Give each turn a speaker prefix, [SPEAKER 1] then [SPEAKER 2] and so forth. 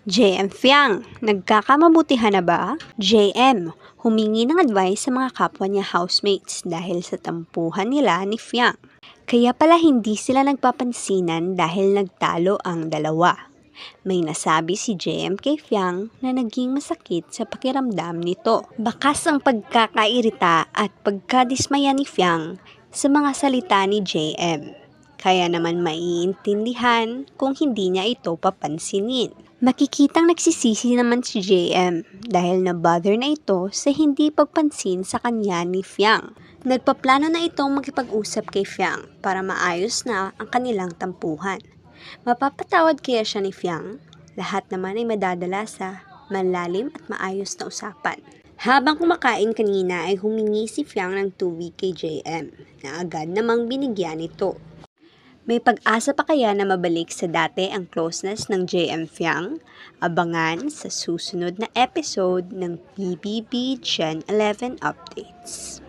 [SPEAKER 1] JM Fiang, nagkakamabutihan na ba? JM, humingi ng advice sa mga kapwa niya housemates dahil sa tampuhan nila ni Fiang. Kaya pala hindi sila nagpapansinan dahil nagtalo ang dalawa. May nasabi si JM kay Fiang na naging masakit sa pakiramdam nito. Bakas ang pagkakairita at pagkadismaya ni Fiang sa mga salita ni JM. Kaya naman maiintindihan kung hindi niya ito papansinin. Makikitang nagsisisi naman si JM dahil na-bother na ito sa hindi pagpansin sa kanya ni Fiang. Nagpaplano na itong makipag-usap kay Fiang para maayos na ang kanilang tampuhan. Mapapatawad kaya siya ni Fiang? Lahat naman ay madadala sa malalim at maayos na usapan. Habang kumakain kanina ay humingi si Fiang ng tubig kay JM na agad namang binigyan ito. May pag-asa pa kaya na mabalik sa dati ang closeness ng JM Fiang? Abangan sa susunod na episode ng PBB Gen 11 Updates.